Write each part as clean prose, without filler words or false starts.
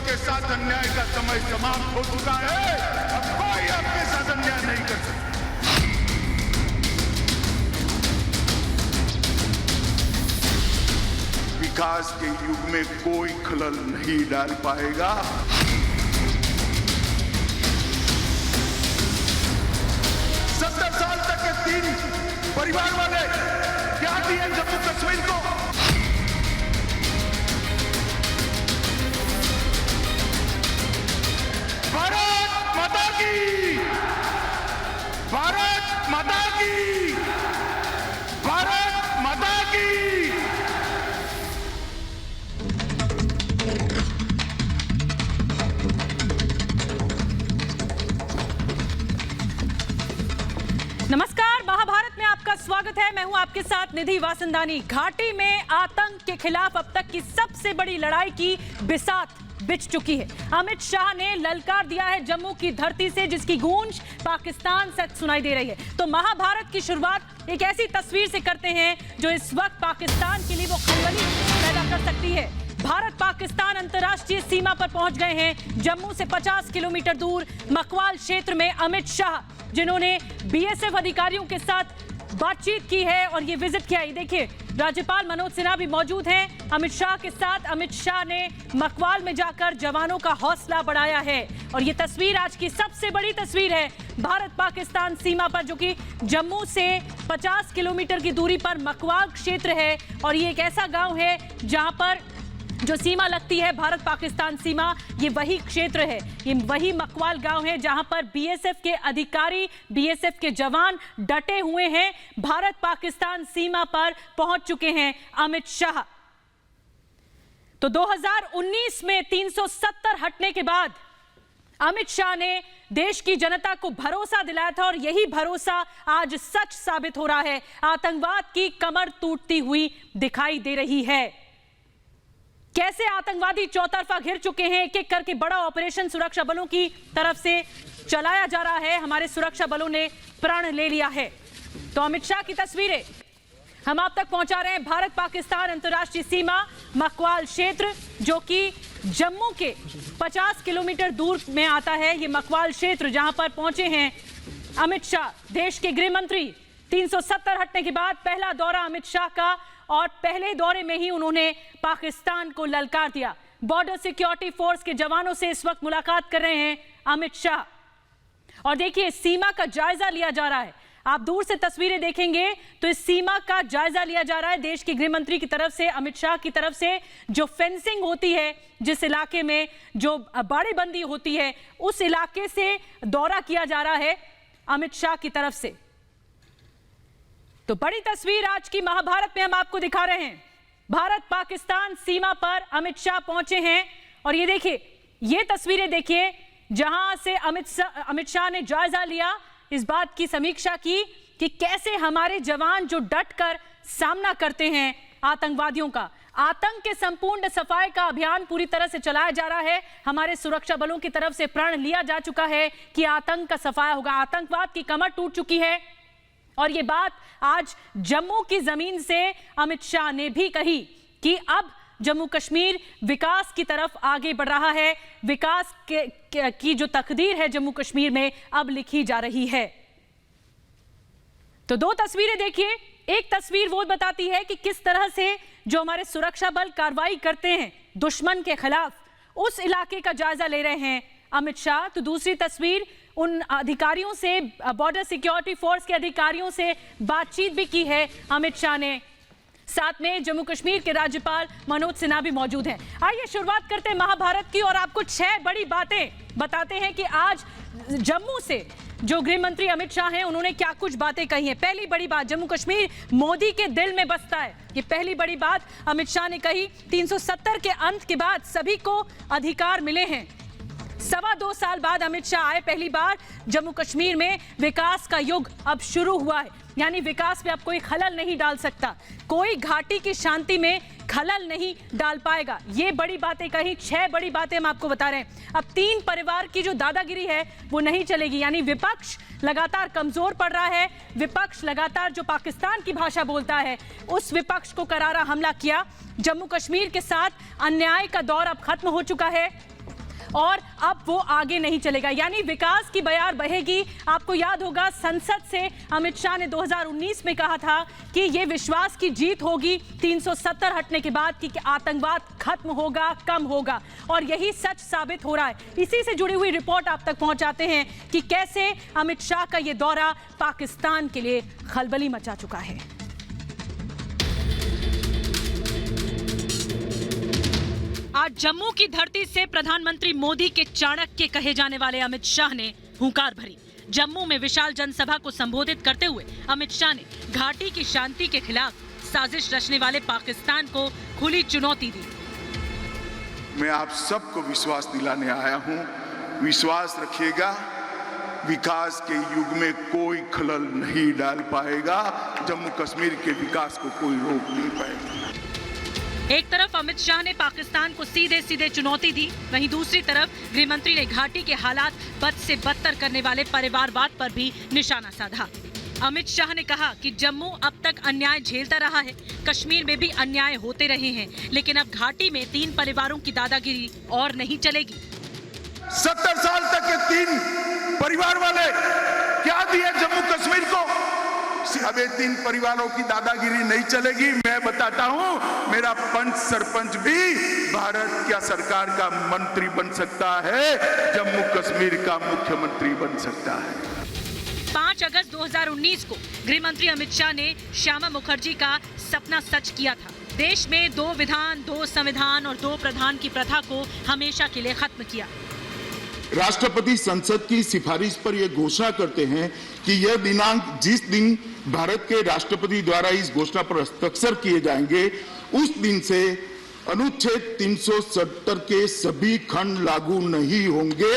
के साथ अन्याय का समय समाप्त हो चुका है। अब कोई आपके साथ अन्याय नहीं कर सकता। विकास के युग में कोई खलल नहीं डाल पाएगा। 70 साल तक के 3 परिवार वाले क्या दिए जम्मू कश्मीर को? भारत माता की, भारत माता की, भारत माता की। नमस्कार, महाभारत में आपका स्वागत है। मैं हूं आपके साथ निधि वासंदानी। घाटी में आतंक के खिलाफ अब तक की सबसे बड़ी लड़ाई की बिसात बिछ चुकी है। अमित शाह ने ललकार दिया है जम्मू की धरती से, जिसकी गूंज पाकिस्तान से सुनाई दे रही है। तो महाभारत की शुरुआत एक ऐसी तस्वीर से करते हैं जो इस वक्त पाकिस्तान के लिए वो खलबली पैदा कर सकती है। भारत पाकिस्तान अंतर्राष्ट्रीय सीमा पर पहुंच गए हैं। जम्मू से 50 किलोमीटर दूर मकवाल क्षेत्र में अमित शाह, जिन्होंने बीएसएफ अधिकारियों के साथ बातचीत की है और ये विजिट किया है। देखिए, राज्यपाल मनोज सिन्हा भी मौजूद हैं अमित शाह के साथ। अमित शाह ने मकवाल में जाकर जवानों का हौसला बढ़ाया है और ये तस्वीर आज की सबसे बड़ी तस्वीर है भारत पाकिस्तान सीमा पर, जो कि जम्मू से 50 किलोमीटर की दूरी पर मकवाल क्षेत्र है। और ये एक ऐसा गांव है जहां पर जो सीमा लगती है भारत पाकिस्तान सीमा, ये वही क्षेत्र है, ये वही मकवाल गांव है जहां पर बीएसएफ के अधिकारी, बीएसएफ के जवान डटे हुए हैं। भारत पाकिस्तान सीमा पर पहुंच चुके हैं अमित शाह। तो 2019 में 370 हटने के बाद अमित शाह ने देश की जनता को भरोसा दिलाया था और यही भरोसा आज सच साबित हो रहा है। आतंकवाद की कमर टूटती हुई दिखाई दे रही है। कैसे आतंकवादी चौतरफा घिर चुके हैं, एक एक करके बड़ा ऑपरेशन सुरक्षा बलों की तरफ से चलाया जा रहा है। हमारे सुरक्षा बलों ने प्रण ले लिया है। तो अमित शाह की तस्वीरें हम आप तक पहुंचा रहे हैं। भारत पाकिस्तान अंतर्राष्ट्रीय सीमा मकवाल क्षेत्र, जो कि जम्मू के 50 किलोमीटर दूर में आता है। ये मकवाल क्षेत्र जहां पर पहुंचे हैं अमित शाह, देश के गृह मंत्री। 370 हटने के बाद पहला दौरा अमित शाह का, और पहले दौरे में ही उन्होंने पाकिस्तान को ललकार दिया। बॉर्डर सिक्योरिटी फोर्स के जवानों से इस वक्त मुलाकात कर रहे हैं अमित शाह। और देखिए, सीमा का जायजा लिया जा रहा है। आप दूर से तस्वीरें देखेंगे तो इस सीमा का जायजा लिया जा रहा है देश के गृह मंत्री की तरफ से, अमित शाह की तरफ से। जो फेंसिंग होती है, जिस इलाके में जो बाड़ेबंदी होती है, उस इलाके से दौरा किया जा रहा है अमित शाह की तरफ से। तो बड़ी तस्वीर आज की महाभारत में हम आपको दिखा रहे हैं। भारत पाकिस्तान सीमा पर अमित शाह पहुंचे हैं और ये देखिए, ये तस्वीरें देखिए जहां से अमित शाह ने जायजा लिया, इस बात की समीक्षा की कि कैसे हमारे जवान जो डटकर सामना करते हैं आतंकवादियों का। आतंक के संपूर्ण सफाई का अभियान पूरी तरह से चलाया जा रहा है। हमारे सुरक्षा बलों की तरफ से प्रण लिया जा चुका है कि आतंक का सफाया होगा। आतंकवाद की कमर टूट चुकी है और ये बात आज जम्मू की जमीन से अमित शाह ने भी कही कि अब जम्मू कश्मीर विकास की तरफ आगे बढ़ रहा है। विकास की जो तकदीर है जम्मू कश्मीर में अब लिखी जा रही है। तो दो तस्वीरें देखिए। एक तस्वीर वो बताती है कि किस तरह से जो हमारे सुरक्षा बल कार्रवाई करते हैं दुश्मन के खिलाफ, उस इलाके का जायजा ले रहे हैं अमित शाह। तो दूसरी तस्वीर उन अधिकारियों से, बॉर्डर सिक्योरिटी फोर्स के अधिकारियों से बातचीत भी की है अमित शाह ने। साथ में जम्मू कश्मीर के राज्यपाल मनोज सिन्हा भी मौजूद हैं। आइए शुरुआत करते हैं महाभारत की और आपको 6 बड़ी बातें बताते हैं कि आज जम्मू से जो गृह मंत्री अमित शाह हैं उन्होंने क्या कुछ बातें कही हैं। पहली बड़ी बात, जम्मू कश्मीर मोदी के दिल में बसता है, ये पहली बड़ी बात अमित शाह ने कही। 370 के अंत के बाद सभी को अधिकार मिले हैं। 2.25 साल बाद अमित शाह आए, पहली बार जम्मू कश्मीर में विकास का युग अब शुरू हुआ है। यानी विकास में अब कोई खलल नहीं डाल सकता, कोई घाटी की शांति में खलल नहीं डाल पाएगा। ये बड़ी बातें कही, 6 बड़ी बातें हम आपको बता रहे हैं। अब 3 परिवार की जो दादागिरी है वो नहीं चलेगी। यानी विपक्ष लगातार कमजोर पड़ रहा है, विपक्ष लगातार जो पाकिस्तान की भाषा बोलता है उस विपक्ष को करारा हमला किया। जम्मू कश्मीर के साथ अन्याय का दौर अब खत्म हो चुका है। और अब वो आगे नहीं चलेगा, यानी विकास की बयार बहेगी। आपको याद होगा संसद से अमित शाह ने 2019 में कहा था कि ये विश्वास की जीत होगी 370 हटने के बाद कि आतंकवाद खत्म होगा, कम होगा, और यही सच साबित हो रहा है। इसी से जुड़ी हुई रिपोर्ट आप तक पहुंचाते हैं कि कैसे अमित शाह का ये दौरा पाकिस्तान के लिए खलबली मचा चुका है। आज जम्मू की धरती से प्रधानमंत्री मोदी के चाणक्य कहे जाने वाले अमित शाह ने हुंकार भरी। जम्मू में विशाल जनसभा को संबोधित करते हुए अमित शाह ने घाटी की शांति के खिलाफ साजिश रचने वाले पाकिस्तान को खुली चुनौती दी। मैं आप सबको विश्वास दिलाने आया हूं, विश्वास रखिएगा, विकास के युग में कोई खलल नहीं डाल पाएगा, जम्मू कश्मीर के विकास को कोई रोक नहीं पाएगा। एक तरफ अमित शाह ने पाकिस्तान को सीधे सीधे चुनौती दी, वहीं दूसरी तरफ गृहमंत्री ने घाटी के हालात बद से बदतर करने वाले परिवारवाद पर भी निशाना साधा। अमित शाह ने कहा कि जम्मू अब तक अन्याय झेलता रहा है, कश्मीर में भी अन्याय होते रहे हैं, लेकिन अब घाटी में 3 परिवारों की दादागिरी और नहीं चलेगी। 70 साल तक के 3 परिवार वाले क्या दिए जम्मू कश्मीर को? अब 3 परिवारों की दादागिरी नहीं चलेगी। मैं बताता हूं, मेरा पंच सरपंच भी भारत क्या सरकार का मंत्री बन सकता है, जम्मू कश्मीर का मुख्यमंत्री बन सकता है। 5 अगस्त 2019 को गृहमंत्री अमित शाह ने श्यामा मुखर्जी का सपना सच किया था। देश में 2 विधान, 2 संविधान और 2 प्रधान की प्रथा को हमेशा के लिए खत्म किया। राष्ट्रपति संसद की सिफारिश पर यह घोषणा करते हैं कि यह दिनांक जिस दिन भारत के राष्ट्रपति द्वारा इस घोषणा पर हस्ताक्षर किए जाएंगे, उस दिन से अनुच्छेद 370 के सभी खंड लागू नहीं होंगे।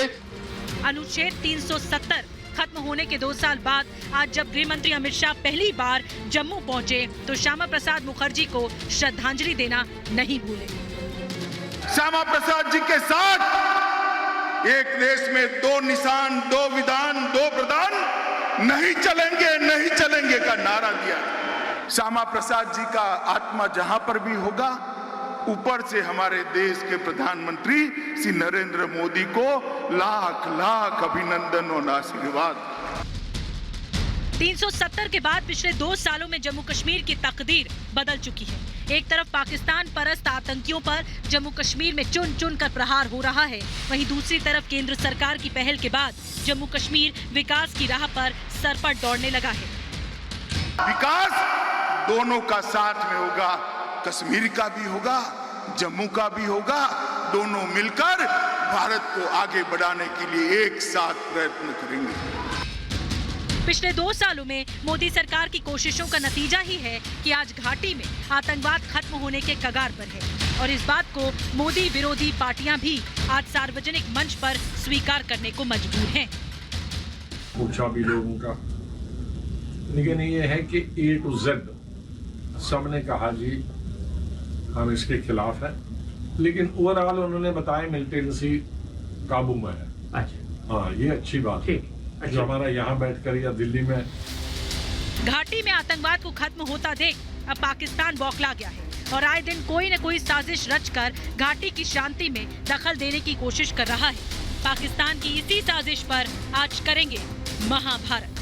अनुच्छेद 370 खत्म होने के 2 साल बाद आज जब गृहमंत्री अमित शाह पहली बार जम्मू पहुंचे तो श्यामा प्रसाद मुखर्जी को श्रद्धांजलि देना नहीं भूले। श्यामा प्रसाद जी के साथ एक देश में 2 निशान, 2 विधान, 2 प्रधान नहीं चलेंगे का नारा दिया। श्यामा प्रसाद जी का आत्मा जहां पर भी होगा, ऊपर से हमारे देश के प्रधानमंत्री श्री नरेंद्र मोदी को लाख लाख अभिनंदन और आशीर्वाद। 370 के बाद पिछले 2 सालों में जम्मू कश्मीर की तकदीर बदल चुकी है। एक तरफ पाकिस्तान परस्त आतंकियों पर जम्मू कश्मीर में चुन चुन कर प्रहार हो रहा है, वहीं दूसरी तरफ केंद्र सरकार की पहल के बाद जम्मू कश्मीर विकास की राह पर सरपट दौड़ने लगा है। विकास दोनों का साथ में होगा, कश्मीर का भी होगा, जम्मू का भी होगा। दोनों मिलकर भारत को आगे बढ़ाने के लिए एक साथ प्रयत्न करेंगे। पिछले 2 सालों में मोदी सरकार की कोशिशों का नतीजा ही है कि आज घाटी में आतंकवाद खत्म होने के कगार पर है, और इस बात को मोदी विरोधी पार्टियां भी आज सार्वजनिक मंच पर स्वीकार करने को मजबूर हैं। पूछा भी लोगों का, लेकिन ये है कि A to Z सबने कहा जी हम इसके खिलाफ हैं, लेकिन ओवरऑल उन्होंने बताया मिलिटेंसी काबू में है। अच्छा, हाँ, ये अच्छी बात है। जो हमारा यहाँ बैठकर या दिल्ली में घाटी में आतंकवाद को खत्म होता देख अब पाकिस्तान बौखला गया है और आए दिन कोई न कोई साजिश रचकर घाटी की शांति में दखल देने की कोशिश कर रहा है। पाकिस्तान की इसी साजिश पर आज करेंगे महाभारत।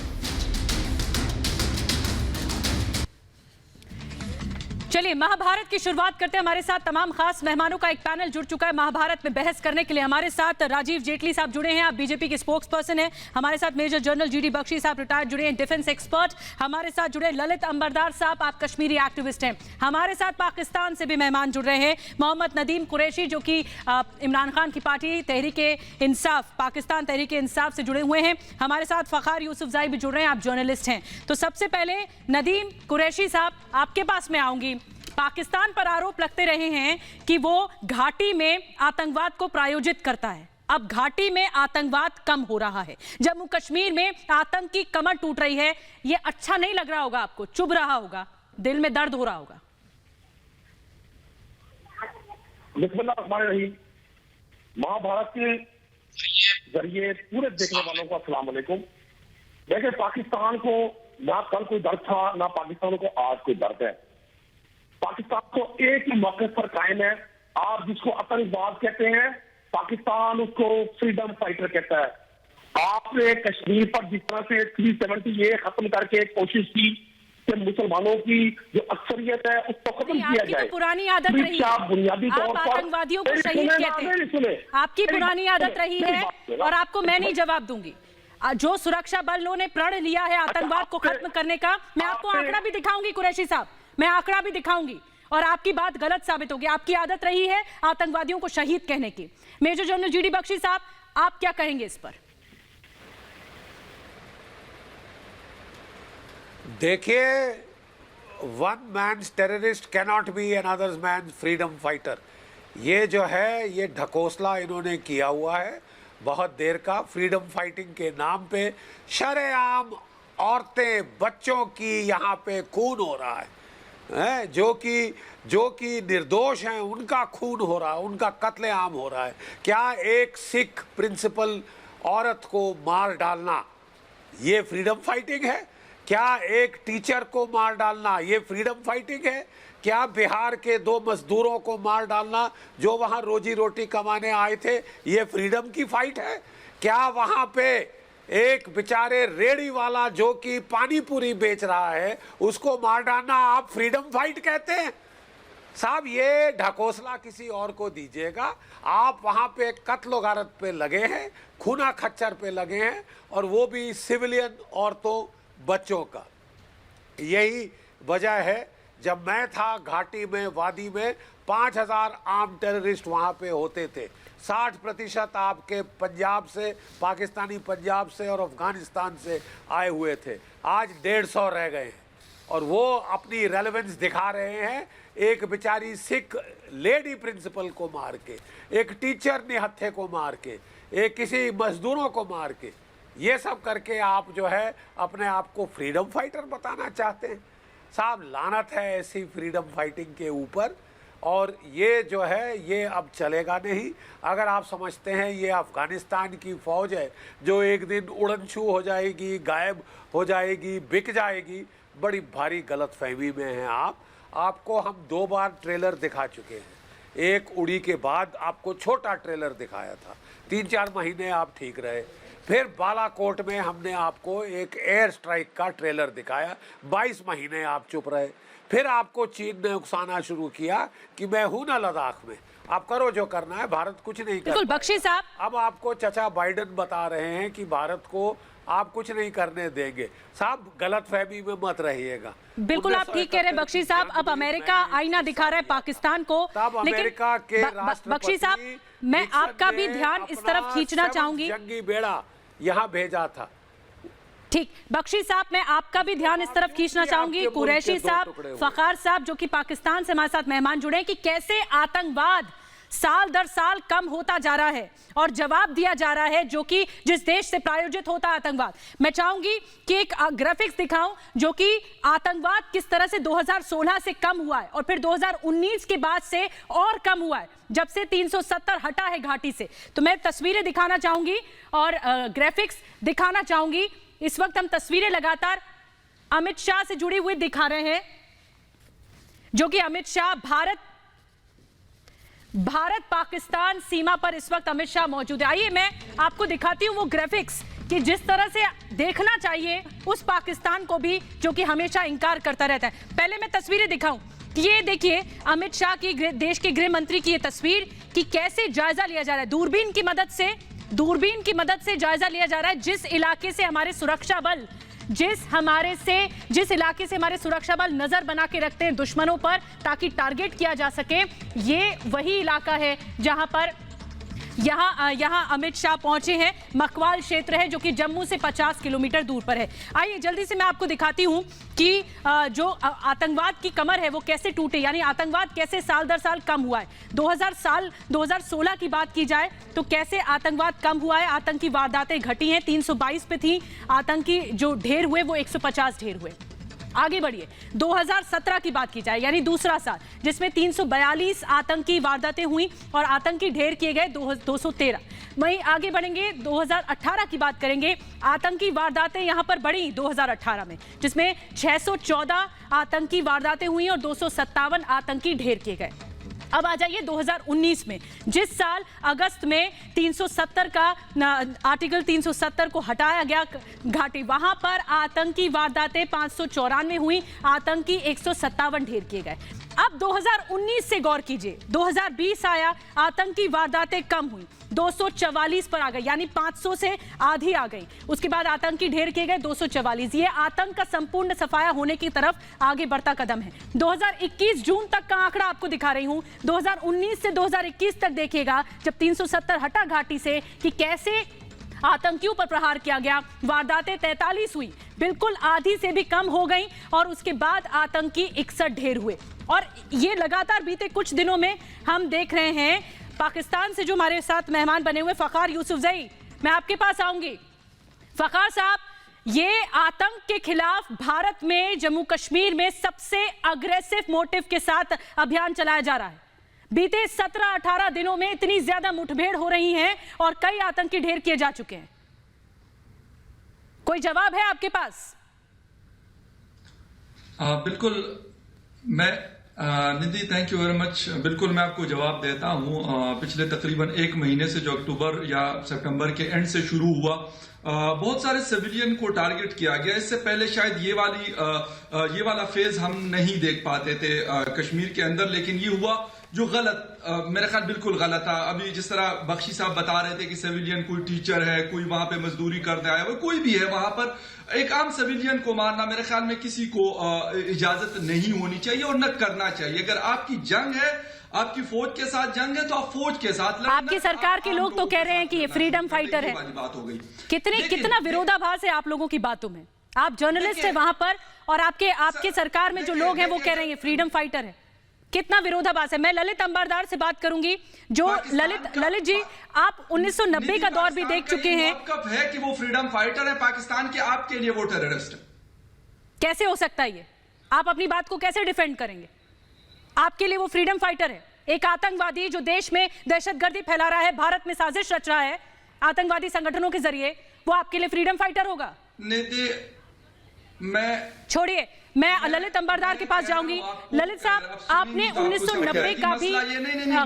चलिए महाभारत की शुरुआत करते हैं। हमारे साथ तमाम खास मेहमानों का एक पैनल जुड़ चुका है महाभारत में बहस करने के लिए। हमारे साथ राजीव जेटली साहब जुड़े हैं, आप बीजेपी के स्पोक्स पर्सन हैं। हमारे साथ मेजर जनरल जीडी बख्शी साहब रिटायर्ड जुड़े हैं, डिफेंस एक्सपर्ट। हमारे साथ जुड़े ललित अंबरदार साहब, आप कश्मीरी एक्टिविस्ट हैं। हमारे साथ पाकिस्तान से भी मेहमान जुड़ रहे हैं, मोहम्मद नदीम कुरैशी जो कि इमरान खान की पार्टी तहरीके इंसाफ, पाकिस्तान तहरीके इंसाफ से जुड़े हुए हैं। हमारे साथ फखार यूसुफजाई भी जुड़ रहे हैं, आप जर्नलिस्ट हैं। तो सबसे पहले नदीम कुरैशी साहब आपके पास में आऊंगी। पाकिस्तान पर आरोप लगते रहे हैं कि वो घाटी में आतंकवाद को प्रायोजित करता है। अब घाटी में आतंकवाद कम हो रहा है, जम्मू कश्मीर में आतंक की कमर टूट रही है। ये अच्छा नहीं लग रहा होगा आपको, चुभ रहा होगा, दिल में दर्द हो रहा होगा। बिस्मिल्लाहिर्रहमानिर्रहीम। महाभारत के जरिए पूरे देखने वालों को अस्सलाम वालेकुम। देखिए, पाकिस्तान को ना कल कोई दर्द था, ना पाकिस्तान को आज कोई दर्द है। पाकिस्तान को एक ही मौके पर कायम है। आप जिसको आतंकवाद कहते हैं, पाकिस्तान उसको फ्रीडम फाइटर कहता है। आपने कश्मीर पर जिस तरह से 370 ये खत्म करके कोशिश की कि मुसलमानों की जो अक्सरियत है उसको खत्म किया आपकी जाए। तो पुरानी आदत रही है, बुनियादी तौर आप पर आतंकवादियों को शहीद कहते हैं, आपकी पुरानी आदत रही है और आपको मैं नहीं जवाब दूंगी। जो सुरक्षा बलों ने प्रण लिया है आतंकवाद को खत्म करने का, मैं आपको आंकड़ा भी दिखाऊंगी कुरैशी साहब, मैं आंकड़ा भी दिखाऊंगी और आपकी बात गलत साबित होगी। आपकी आदत रही है आतंकवादियों को शहीद कहने की। मेजर जनरल जीडी बख्शी साहब, आप क्या कहेंगे इस पर? देखिए, one man's terrorist cannot be another man's freedom fighter. ये जो है ये ढकोसला इन्होंने किया हुआ है बहुत देर का। फ्रीडम फाइटिंग के नाम पे शरेआम औरतें बच्चों की यहाँ पे खून हो रहा है, जो कि निर्दोष हैं उनका खून हो रहा है, उनका कत्लेआम हो रहा है। क्या एक सिख प्रिंसिपल औरत को मार डालना ये फ्रीडम फाइटिंग है? क्या एक टीचर को मार डालना ये फ्रीडम फाइटिंग है? क्या बिहार के 2 मजदूरों को मार डालना जो वहां रोजी रोटी कमाने आए थे ये फ्रीडम की फाइट है? क्या वहां पे एक बेचारे रेड़ी वाला जो कि पानी पूरी बेच रहा है उसको मार डालना आप फ्रीडम फाइट कहते हैं? साहब, ये ढकोसला किसी और को दीजिएगा। आप वहां पे कत्ल गारत पे लगे हैं, खूना खच्चर पे लगे हैं, और वो भी सिविलियन औरतों बच्चों का। यही वजह है जब मैं था घाटी में, वादी में 5000 आर्म टेररिस्ट वहाँ पे होते थे। 60% आपके पंजाब से, पाकिस्तानी पंजाब से और अफगानिस्तान से आए हुए थे। आज 150 रह गए हैं और वो अपनी रेलेवेंस दिखा रहे हैं। एक बेचारी सिख लेडी प्रिंसिपल को मार के, एक टीचर निहत्थे को मार के, एक किसी मजदूरों को मार के, ये सब करके आप जो है अपने आप को फ्रीडम फाइटर बताना चाहते हैं। साहब, लानत है ऐसी फ्रीडम फाइटिंग के ऊपर, और ये जो है ये अब चलेगा नहीं। अगर आप समझते हैं ये अफ़गानिस्तान की फ़ौज है जो एक दिन उड़नछू हो जाएगी, गायब हो जाएगी, बिक जाएगी, बड़ी भारी गलतफहमी में हैं आप। आपको हम 2 बार ट्रेलर दिखा चुके हैं। एक उड़ी के बाद आपको छोटा ट्रेलर दिखाया था, 3-4 महीने आप ठीक रहे। फिर बालाकोट में हमने आपको एक एयर स्ट्राइक का ट्रेलर दिखाया, 22 महीने आप चुप रहे। फिर आपको चीन ने उकसाना शुरू किया कि मैं हूं ना लद्दाख में, आप करो जो करना है, भारत कुछ नहीं कर बिल्कुल बख्शी साहब, अब आपको चचा बाइडेन बता रहे हैं कि भारत को आप कुछ नहीं करने देंगे। साहब, गलतफहमी में मत रहिएगा। बिल्कुल आप ठीक कह रहे हैं बख्शी साहब। अब अमेरिका आईना दिखा रहा है पाकिस्तान को, अमेरिका के बख्शी साहब, मैं आपका भी ध्यान इस तरफ खींचना चाहूंगी। जंगी बेड़ा यहाँ भेजा था। ठीक, बख्शी साहब, मैं आपका भी ध्यान इस तरफ खींचना चाहूंगी। कुरैशी साहब, फखार साहब जो कि पाकिस्तान से हमारे साथ मेहमान जुड़े हैं, कि कैसे आतंकवाद साल दर साल कम होता जा रहा है और जवाब दिया जा रहा है जो कि जिस देश से प्रायोजित होता है आतंकवाद। मैं चाहूंगी कि एक ग्राफिक्स दिखाऊं जो कि आतंकवाद किस तरह से 2016 से कम हुआ है और फिर 2019 के बाद से और कम हुआ है, जब से 370 हटा है घाटी से। तो मैं तस्वीरें दिखाना चाहूंगी और ग्राफिक्स दिखाना चाहूंगी। इस वक्त हम तस्वीरें लगातार अमित शाह से जुड़ी हुई दिखा रहे हैं, जो कि अमित शाह भारत पाकिस्तान सीमा पर इस वक्त अमित शाह मौजूद है। आइए मैं आपको दिखाती हूं वो ग्राफिक्स कि जिस तरह से देखना चाहिए उस पाकिस्तान को भी जो कि हमेशा इंकार करता रहता है। पहले मैं तस्वीरें दिखाऊं कि ये देखिए अमित शाह की, देश के गृह मंत्री की ये तस्वीर, कि कैसे जायजा लिया जा रहा है दूरबीन की मदद से जायजा लिया जा रहा है जिस इलाके से हमारे सुरक्षा बल जिस इलाके से हमारे सुरक्षा बल नजर बना के रखते हैं दुश्मनों पर ताकि टारगेट किया जा सके। ये वही इलाका है जहां पर यहां अमित शाह पहुंचे हैं। मकवाल क्षेत्र है जो कि जम्मू से 50 किलोमीटर दूर पर है। आइए जल्दी से मैं आपको दिखाती हूं कि जो आतंकवाद की कमर है वो कैसे टूटे, यानी आतंकवाद कैसे साल दर साल कम हुआ है। 2016 की बात की जाए तो कैसे आतंकवाद कम हुआ है, आतंकी वारदातें घटी हैं, 322 पे थी, आतंकी जो ढेर हुए वो 150 ढेर हुए। आगे बढ़िए, 2017 की बात की जाए यानी दूसरा साल, जिसमें 342 आतंकी वारदातें हुई और आतंकी ढेर किए गए 213। वहीं आगे बढ़ेंगे, 2018 की बात करेंगे, आतंकी वारदातें यहां पर बढ़ी 2018 में, जिसमें 614 आतंकी वारदातें हुई और 257 आतंकी ढेर किए गए। अब आ जाइए 2019 में, जिस साल अगस्त में 370 का आर्टिकल 370 को हटाया गया घाटी, वहां पर आतंकी वारदातें 594 हुई, आतंकी 157 ढेर किए गए। अब 2019 से गौर कीजिए, 2020 आया, आतंकी वारदातें कम हुई, 244 पर आ गई, यानी 500 से आधी आ गई। उसके बाद आतंकी ढेर किए गए 244। ये आतंक का संपूर्ण सफाया होने की तरफ आगे बढ़ता कदम है। 2021 जून तक का आंकड़ा आपको दिखा रही हूं। 2019 से 2021 तक देखिएगा, जब 370 हटा घाटी से, कि कैसे आतंकियों पर प्रहार किया गया। वारदातें 43 हुई, बिल्कुल आधी से भी कम हो गई, और उसके बाद आतंकी 61 ढेर हुए। और ये लगातार बीते कुछ दिनों में हम देख रहे हैं। पाकिस्तान से जो हमारे साथ मेहमान बने हुए फखार यूसुफजई, मैं आपके पास आऊंगी। फखार साहब, ये आतंक के खिलाफ भारत में जम्मू कश्मीर में सबसे अग्रेसिव मोटिव के साथ अभियान चलाया जा रहा है। बीते 17-18 दिनों में इतनी ज्यादा मुठभेड़ हो रही हैं और कई आतंकी ढेर किए जा चुके हैं। कोई जवाब है आपके पास? बिल्कुल, मैं निधि, थैंक यू वेरी मच। बिल्कुल मैं आपको जवाब देता हूं। पिछले तकरीबन 1 महीने से, जो अक्टूबर या सितंबर के एंड से शुरू हुआ, बहुत सारे सिविलियन को टारगेट किया गया। इससे पहले शायद ये वाला फेज हम नहीं देख पाते थे कश्मीर के अंदर, लेकिन ये हुआ जो गलत, मेरा ख्याल बिल्कुल गलत था। अभी जिस तरह बख्शी साहब बता रहे थे कि सिविलियन कोई टीचर है, कोई वहां पे मजदूरी करने आया, वो कोई भी है, वहां पर एक आम सिविलियन को मारना मेरे ख्याल में किसी को इजाजत नहीं होनी चाहिए और न करना चाहिए। अगर आपकी जंग है, आपकी फौज के साथ जंग है, तो आप फौज के साथ लड़ना। आपकी सरकार के लोग तो कह रहे हैं कि ये फ्रीडम फाइटर है। बात हो गई। कितना विरोधाभास है आप लोगों की बातों में। आप जर्नलिस्ट है वहां पर, और आपके सरकार में जो लोग हैं वो कह रहे हैं फ्रीडम फाइटर है। कितना विरोधाभास है। मैं ललित अंबारदार से बात करूंगी। जो ललित जी, आप 1990 का दौर भी देख चुके हैं। कब है कि वो फ्रीडम फाइटर है पाकिस्तान के, आपके लिए वो टेररिस्ट है? कैसे हो सकता है ये? आप अपनी बात को कैसे डिफेंड करेंगे? आपके लिए वो फ्रीडम फाइटर है, एक आतंकवादी जो देश में दहशतगर्दी फैला रहा है, भारत में साजिश रच रहा है आतंकवादी संगठनों के जरिए, वो आपके लिए फ्रीडम फाइटर होगा? मैं छोड़िए, मैं ललित अंबारदार के पास जाऊंगी। ललित साहब, आपने 1990 का भी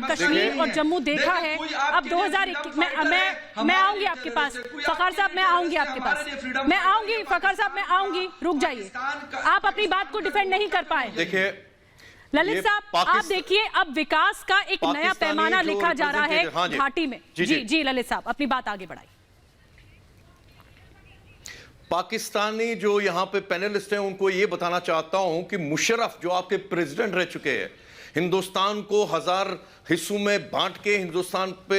कश्मीर और जम्मू देखा है। अब 2021 मैं आऊंगी आपके पास। फखार साहब, मैं आऊंगी आपके पास, मैं आऊंगी। फखार साहब, मैं आऊंगी, रुक जाइए। आप अपनी बात को डिफेंड नहीं कर पाए। देखिए ललित साहब, आप देखिए, अब विकास का एक नया पैमाना लिखा जा रहा है घाटी में। जी ललित साहब, अपनी बात आगे बढ़ाइए। पाकिस्तानी जो यहाँ पे पैनलिस्ट हैं उनको ये बताना चाहता हूं कि मुशर्रफ जो आपके प्रेसिडेंट रह चुके हैं, हिंदुस्तान को 1000 हिस्सों में बांट के, हिंदुस्तान पे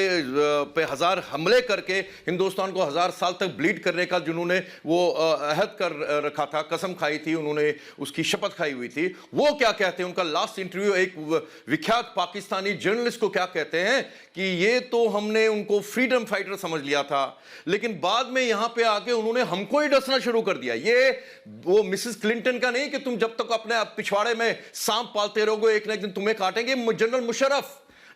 1000 हमले करके, हिंदुस्तान को 1000 साल तक ब्लीड करने का जिन्होंने वो अहद कर रखा था, कसम खाई थी, उन्होंने उसकी शपथ खाई हुई थी, वो क्या कहते हैं? उनका लास्ट इंटरव्यू एक विख्यात पाकिस्तानी जर्नलिस्ट को क्या कहते हैं कि ये तो हमने उनको फ्रीडम फाइटर समझ लिया था, लेकिन बाद में यहां पे आके उन्होंने हमको ही डसना शुरू कर दिया। ये वो मिसेस क्लिंटन का नहीं कि तुम जब तक अपने पिछवाड़े में सांप पालते रहोगे एक ना एक दिन तुम्हें काटेंगे।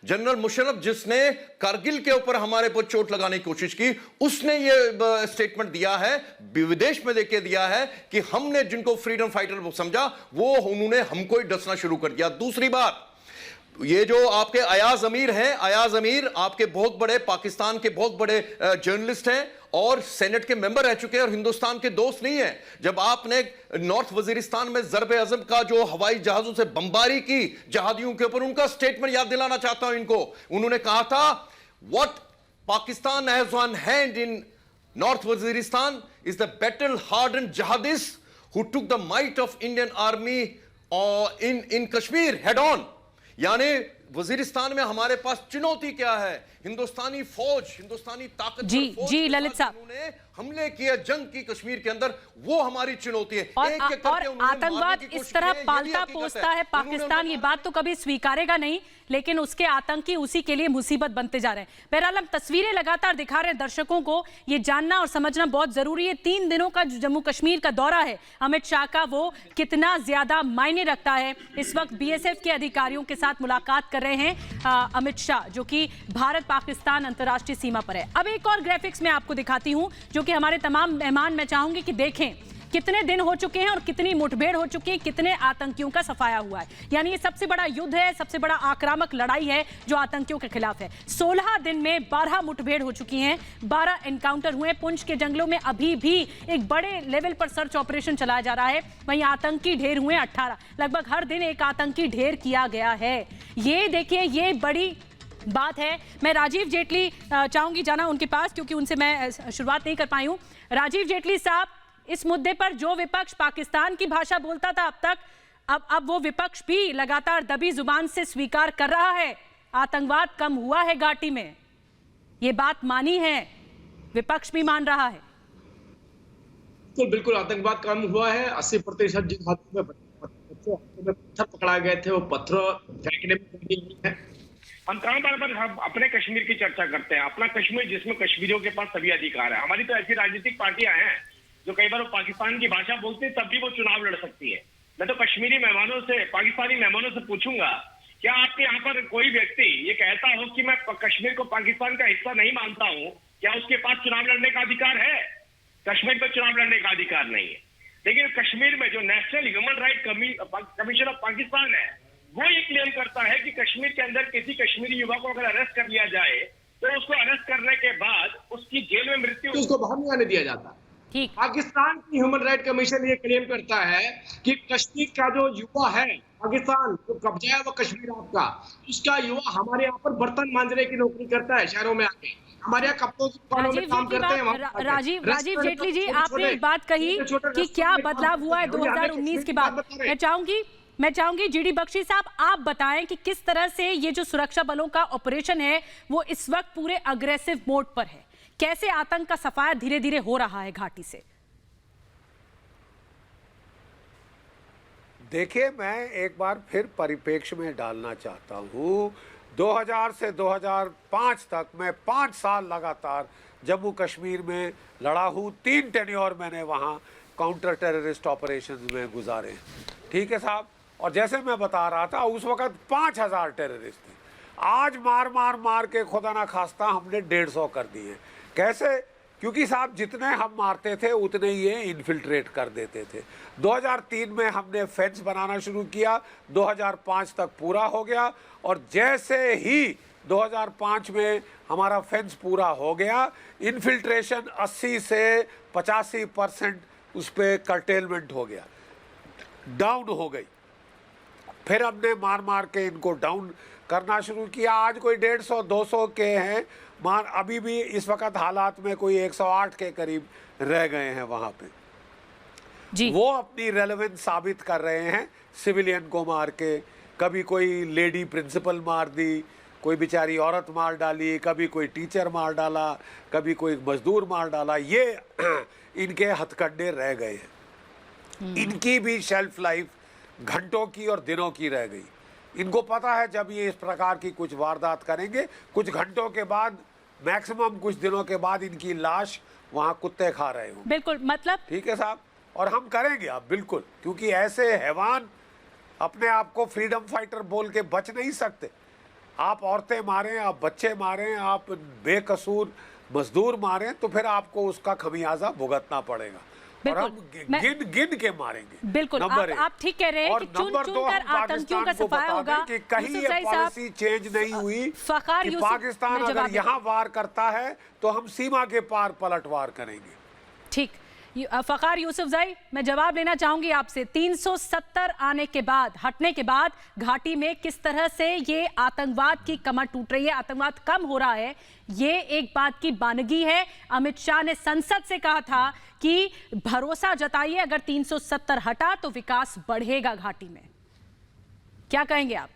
जनरल मुशर्रफ जिसने कारगिल के ऊपर हमारे पर चोट लगाने की कोशिश की, उसने ये स्टेटमेंट दिया है, विदेश में देके दिया है कि हमने जिनको फ्रीडम फाइटर समझा वो उन्होंने हमको ही डसना शुरू कर दिया। दूसरी बात, ये जो आपके अयाज अमीर हैं, अयाज अमीर आपके बहुत बड़े पाकिस्तान के बहुत बड़े जर्नलिस्ट हैं और सेनेट के मेंबर रह चुके हैं और हिंदुस्तान के दोस्त नहीं है। जब आपने नॉर्थ वजीरिस्तान में ज़रब अज़म का जो हवाई जहाजों से बमबारी की जहादियों के ऊपर, उनका स्टेटमेंट याद दिलाना चाहता हूं इनको। उन्होंने कहा था, what Pakistan has on hand in north Waziristan is the battle hardened jihadist who took the might of Indian army in Kashmir head on. यानी वजीरिस्तान में हमारे पास चुनौती क्या है? हिंदुस्तानी फौज, हिंदुस्तानी ताकत। जी ललित साहब, उन्होंने हमले किए जंग की कश्मीर के अंदर, वो हमारी चुनौती है। और आतंकवाद इस तरह पालता पोसता है पाकिस्तान, ये बात तो कभी स्वीकारेगा नहीं, लेकिन उसके आतंकी उसी के लिए मुसीबत बनते जा रहे हैं। बहरहाल हम तस्वीरें लगातार दिखा रहे हैं दर्शकों को, ये जानना और समझना बहुत जरूरी है 3 दिनों का जो जम्मू कश्मीर का दौरा है अमित शाह का, वो कितना ज्यादा मायने रखता है। इस वक्त बीएसएफ के अधिकारियों के साथ मुलाकात कर रहे हैं अमित शाह, जो कि भारत पाकिस्तान अंतर्राष्ट्रीय सीमा पर है। अब एक और ग्राफिक्स मैं आपको दिखाती हूं जो कि हमारे तमाम मेहमान, मैं चाहूंगी कि देखें। कितने दिन हो चुके हैं और कितनी मुठभेड़ हो चुकी है, कितने आतंकियों का सफाया हुआ है। यानी ये सबसे बड़ा युद्ध है, सबसे बड़ा आक्रामक लड़ाई है जो आतंकियों के खिलाफ है। 16 दिन में 12 मुठभेड़ हो चुकी हैं, 12 एनकाउंटर हुए। पुंछ के जंगलों में अभी भी एक बड़े लेवल पर सर्च ऑपरेशन चलाया जा रहा है। वहीं आतंकी ढेर हुए 18, लगभग हर दिन एक आतंकी ढेर किया गया है। ये देखिए, ये बड़ी बात है। मैं राजीव जेटली चाहूंगी जाना उनके पास, क्योंकि उनसे मैं शुरुआत नहीं कर पाई हूं। राजीव जेटली साहब, इस मुद्दे पर जो विपक्ष पाकिस्तान की भाषा बोलता था अब तक, अब वो विपक्ष भी लगातार दबी जुबान से स्वीकार कर रहा है आतंकवाद कम हुआ है घाटी में। ये बात मानी है, विपक्ष भी मान रहा है। बिल्कुल आतंकवाद कम हुआ है। 80% जिन हाथों में पत्थर पकड़ाए गए थे वो पत्थर फेंकने में है। हम कहां बार हम अपने कश्मीर की चर्चा करते हैं, अपना कश्मीर जिसमें कश्मीरियों के पास सभी अधिकार है। हमारी तो ऐसी राजनीतिक पार्टियां हैं जो कई बार पाकिस्तान की भाषा बोलती है, तब भी वो चुनाव लड़ सकती है। मैं तो कश्मीरी मेहमानों से, पाकिस्तानी मेहमानों से पूछूंगा, क्या आपके यहाँ पर कोई व्यक्ति ये कहता हो कि मैं कश्मीर को पाकिस्तान का हिस्सा नहीं मानता हूँ, क्या उसके पास चुनाव लड़ने का अधिकार है? कश्मीर पर चुनाव लड़ने का अधिकार नहीं है। लेकिन कश्मीर में जो national human right commission of Pakistan है, वो ये क्लेम करता है कि कश्मीर के अंदर किसी कश्मीरी युवा को अगर अरेस्ट कर लिया जाए तो उसको अरेस्ट करने के बाद उसकी जेल में मृत्यु, तो उसको बाहर नहीं आने दिया जाता। ठीक, पाकिस्तान की ह्यूमन राइट कमीशन ये क्लेम करता है कि कश्मीर का जो युवा है, पाकिस्तान जो कब्जा है वो कश्मीर आपका, उसका युवा हमारे यहाँ पर बर्तन मांजने की नौकरी करता है शहरों में आके, हमारे यहाँ कपड़ों की दुकानों में काम करते हैं। राजीव जेटली जी, आपने एक बात कही कि क्या बदलाव हुआ है 2019 के बाद। मैं चाहूंगी जीडी बख्शी साहब, आप बताएं कि किस तरह से ये जो सुरक्षा बलों का ऑपरेशन है वो इस वक्त पूरे अग्रेसिव मोड पर है, कैसे आतंक का सफाया धीरे धीरे हो रहा है घाटी से। देखिए, मैं एक बार फिर परिप्रेक्ष्य में डालना चाहता हूँ। 2000 से 2005 तक मैं 5 साल लगातार जम्मू कश्मीर में लड़ा हूँ। 3 टेन्योर मैंने वहाँ काउंटर टेररिस्ट ऑपरेशंस में गुजारे। ठीक है साहब, और जैसे मैं बता रहा था उस वक्त 5000 टेररिस्ट थे। आज मार मार मार के खुदा ना खास्ता हमने 150 कर दिए। कैसे? क्योंकि साहब जितने हम मारते थे उतने ये इन्फिल्ट्रेट कर देते थे। 2003 में हमने फेंस बनाना शुरू किया, 2005 तक पूरा हो गया, और जैसे ही 2005 में हमारा फेंस पूरा हो गया, इन्फिल्ट्रेशन 80 से 85% उस पर कर्टेलमेंट हो गया, डाउन हो गई। फिर हमने मार मार के इनको डाउन करना शुरू किया। आज कोई 150-200 के हैं मार, अभी भी इस वक्त हालात में कोई 108 के करीब रह गए हैं वहाँ पे जी। वो अपनी रेलेवेंस साबित कर रहे हैं सिविलियन को मार के। कभी कोई लेडी प्रिंसिपल मार दी, कोई बेचारी औरत मार डाली, कभी कोई टीचर मार डाला, कभी कोई मजदूर मार डाला। ये इनके हथकंडे रह गए हैं। इनकी भी शेल्फ लाइफ घंटों की और दिनों की रह गई। इनको पता है जब ये इस प्रकार की कुछ वारदात करेंगे, कुछ घंटों के बाद, मैक्सिमम कुछ दिनों के बाद इनकी लाश वहाँ कुत्ते खा रहे हो। बिल्कुल, मतलब ठीक है साहब, और हम करेंगे आप बिल्कुल, क्योंकि ऐसे हैवान अपने आप को फ्रीडम फाइटर बोल के बच नहीं सकते। आप औरतें मारें, आप बच्चे मारें, आप बेकसूर मजदूर मारें, तो फिर आपको उसका खमियाजा भुगतना पड़ेगा। और हम गिन के मारेंगे। बिल्कुल, आप ठीक कह रहे हैं कि चुन कर आतंकियों का सफाया होगा। कि कहीं ये पॉलिसी चेंज नहीं हुई कि पाकिस्तान अगर यहाँ वार करता है तो हम सीमा के पार पलटवार करेंगे। ठीक, फखार यूसुफजई, मैं जवाब लेना चाहूंगी आपसे। 370 आने के बाद, हटने के बाद घाटी में किस तरह से ये आतंकवाद की कमर टूट रही है, आतंकवाद कम हो रहा है, ये एक बात की बानगी है। अमित शाह ने संसद से कहा था कि भरोसा जताइए, अगर 370 हटा तो विकास बढ़ेगा घाटी में। क्या कहेंगे आप?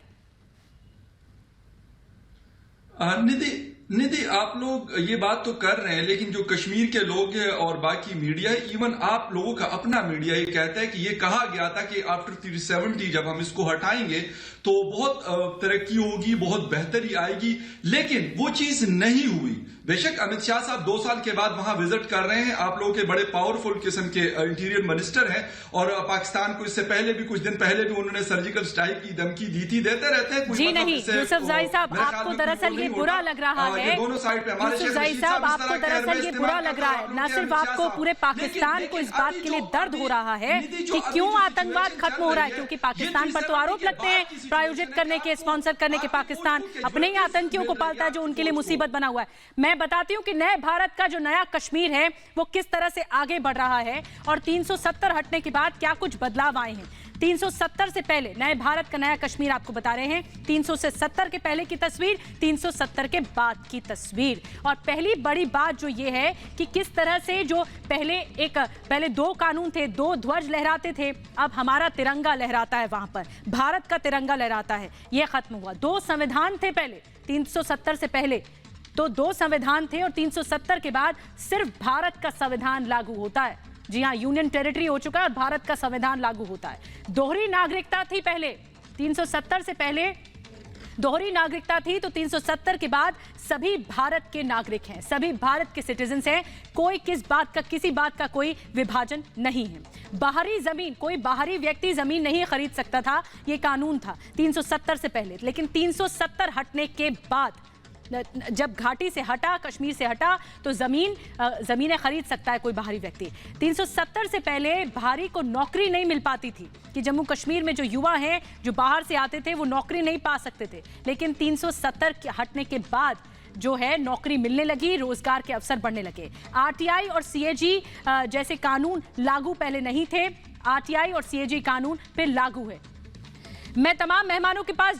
निधि, आप लोग ये बात तो कर रहे हैं, लेकिन जो कश्मीर के लोग हैं और बाकी मीडिया, इवन आप लोगों का अपना मीडिया ये कहता है कि ये कहा गया था कि आफ्टर 370 जब हम इसको हटाएंगे तो बहुत तरक्की होगी, बहुत बेहतरी आएगी, लेकिन वो चीज नहीं हुई। बेशक अमित शाह साहब 2 साल के बाद वहां विजिट कर रहे हैं, आप लोगों के बड़े पावरफुल किस्म के इंटीरियर मिनिस्टर हैं, और पाकिस्तान को इससे पहले भी, कुछ दिन पहले भी उन्होंने सर्जिकल स्ट्राइक की धमकी दी थी, देते रहते हैं। जी नहीं यूसुफजई साहब, आपको दरअसल ये बुरा लग रहा है। ये दोनों साइड पे हमारे यूसुफ जाई साहब, आपको दरअसल ये बुरा लग रहा है, न सिर्फ आपको, पूरे पाकिस्तान को इस बात के लिए दर्द हो रहा है कि क्यों आतंकवाद खत्म हो रहा है, क्योंकि पाकिस्तान पर तो आरोप लगते हैं प्रायोजित करने के, स्पॉन्सर करने के। पाकिस्तान अपने ही आतंकियों को पालता है जो उनके लिए मुसीबत बना हुआ है। मैं बताती हूँ कि नए भारत का जो नया कश्मीर है वो किस तरह से आगे बढ़ रहा है और 370 हटने के बाद क्या कुछ बदलाव आए हैं। 370 से पहले नए भारत का नया कश्मीर आपको बता रहे हैं। 370 के पहले की तस्वीर, 370 के बाद की तस्वीर। और पहली बड़ी बात जो ये है कि किस तरह से जो पहले 2 कानून थे, 2 ध्वज लहराते थे, अब हमारा तिरंगा लहराता है, वहां पर भारत का तिरंगा लहराता है। यह खत्म हुआ। 2 संविधान थे पहले, 370 से पहले तो 2 संविधान थे और 370 के बाद सिर्फ भारत का संविधान लागू होता है। जी हाँ, यूनियन टेरिटरी हो चुका है और भारत का संविधान लागू होता है। दोहरी नागरिकता थी पहले, 370 से पहले दोहरी नागरिकता थी, तो 370 के बाद सभी भारत के नागरिक हैं, सभी भारत के सिटीजन्स हैं। कोई किसी बात का कोई विभाजन नहीं है। बाहरी जमीन, कोई बाहरी व्यक्ति जमीन नहीं खरीद सकता था, ये कानून था 370 से पहले। लेकिन 370 हटने के बाद, जब घाटी से हटा, कश्मीर से हटा, तो जमीनें खरीद सकता है कोई बाहरी व्यक्ति। 370 से पहले बाहरी को नौकरी नहीं मिल पाती थी कि जम्मू कश्मीर में जो युवा हैं जो बाहर से आते थे वो नौकरी नहीं पा सकते थे। लेकिन 370 के हटने के बाद जो है नौकरी मिलने लगी, रोजगार के अवसर बढ़ने लगे। आरटीआई और सीएजी जैसे कानून लागू पहले नहीं थे, आरटीआई और सीएजी कानून फिर लागू है। मैं तमाम मेहमानों के पास